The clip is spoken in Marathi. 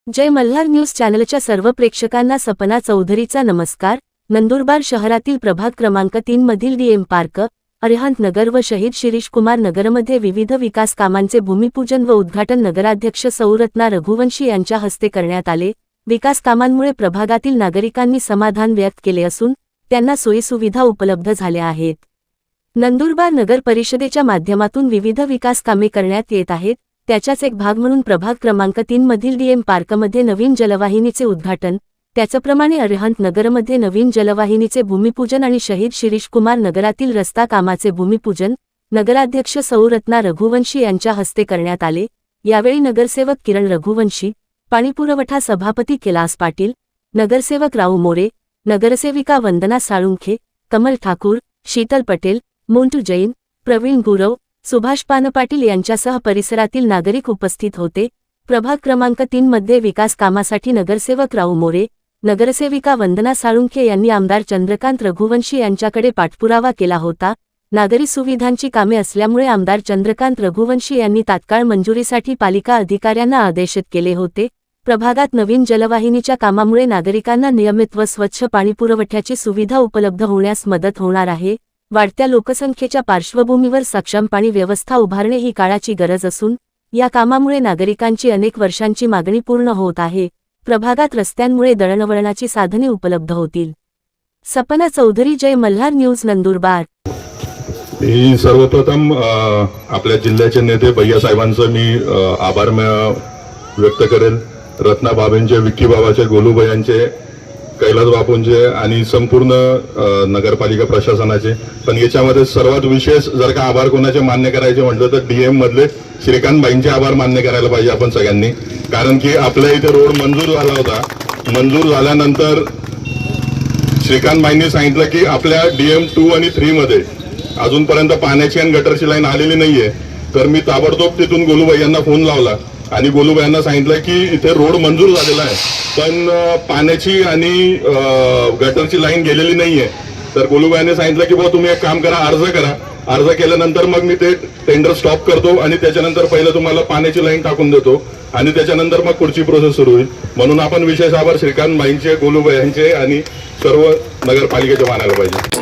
जय मल्हार न्यूज चॅनलच्या सर्व प्रेक्षकांना सपना चौधरीचा नमस्कार। नंदुरबार शहरातील प्रभाग क्रमांक 3 मधील डीएम पार्क, अरिहंत नगर व शहीद शिरीष कुमार नगरमध्ये विविध विकास कामांचे भूमिपूजन व उद्घाटन नगराध्यक्ष सौरत्ना रघुवंशी यांच्या हस्ते करण्यात आले। विकास कामांमुळे प्रभागातील नागरिकांनी समाधान व्यक्त केले असून त्यांना सोयीसुविधा उपलब्ध झाल्या आहेत। नंदुरबार नगर परिषदेच्या माध्यमातून विविध विकास कामे करण्यात येत आहेत। त्याचाच एक भाग म्हणून प्रभाग क्रमांक 3 मधील डीएम पार्कमध्ये नवीन जलवाहिनीचे उद्घाटन, त्याचप्रमाणे अरिहंत नगरमध्ये नवीन जलवाहिनीचे भूमिपूजन आणि शहीद शिरीष कुमार नगरातील रस्ता कामाचे भूमिपूजन नगराध्यक्ष सौरत्ना रघुवंशी यांच्या हस्ते करण्यात आले। यावेळी नगरसेवक किरण रघुवंशी, पाणीपुरवठा सभापती कैलास पाटील, नगरसेवक राऊ मोरे, नगरसेविका वंदना साळुंखे, कमल ठाकूर, शीतल पटेल, मोंटू जैन, प्रवीण गुरव, सुभाष पानपाटील यांच्यासह परिसरातील नागरिक उपस्थित होते। प्रभाग क्रमांक 3 मध्ये विकास कामासाठी नगरसेवक राऊ मोरे, नगरसेविका वंदना साळुंखे यांनी आमदार चंद्रकांत रघुवंशी यांच्याकडे पाठपुरावा केला होता। नागरी सुविधांची कामे असल्यामुळे आमदार चंद्रकांत रघुवंशी यांनी तात्काळ मंजुरीसाठी पालिका अधिकाऱ्यांना आदेशित केले होते। प्रभागात नवीन जलवाहिनीच्या कामामुळे नागरिकांना नियमित व स्वच्छ पाणीपुरवठ्याची सुविधा उपलब्ध होण्यास मदत होणार आहे। वाढत्या लोकसंख्येच्या पार्श्वभूमीवर सक्षम पाणी व्यवस्था उभारणे ही काळाची गरज असून या कामामुळे नागरिकांची अनेक वर्षांची मागणी पूर्ण होत आहे। प्रभागात रस्त्यांमुळे दळणवळणाची साधने उपलब्ध होतील। सपना चौधरी, जय मल्हार न्यूज, नंदुरबार। सर्वप्रथम आपल्या जिल्ह्याचे नेते भैया साहेबांचं मी आभार व्यक्त करेल। रत्ना बाबेंचे, विक्की बाबाचे, गोलूबाईंचे, कैलास बापूंचे आणि संपूर्ण नगरपालिका प्रशासनाचे। पण याच्यामध्ये सर्वात विशेष जर का आभार कोणाचे मान्य करायचे म्हटलं तर डीएम मधले श्रीकांत बाईंचे आभार मान्य करायला पाहिजे आपण सगळ्यांनी। कारण की आपल्या इथे रोड मंजूर झाला होता, मंजूर झाल्यानंतर श्रीकांत बाईंनी सांगितलं की आपल्या डीएम 2 आणि 3 मध्ये अजूनपर्यंत पाण्याची आणि गटरची लाईन आलेली नाहीये। तर मी ताबडतोब तिथून गोलूबाई यांना फोन लावला आणि गोलूबाईंना सांगितलं की इथे रोड मंजूर झालेला आहे पण पाण्याची आणि गटरची लाईन गेलेली नाहीये। तर गोलूबाईंनी सांगितलं की बाबा तुम्ही एक काम करा, अर्ज करा, अर्ज केल्यानंतर मग मी ते टेंडर स्टॉप करतो आणि त्याच्यानंतर पहिलं तुम्हाला पाण्याची लाईन टाकून देतो आणि त्याच्यानंतर मग पुढची प्रोसेस सुरू होईल। म्हणून आपण विशेष आभार श्रीकांत बाईंचे, गोलूबाई यांचे आणि सर्व नगरपालिकेचे मानायला पाहिजे।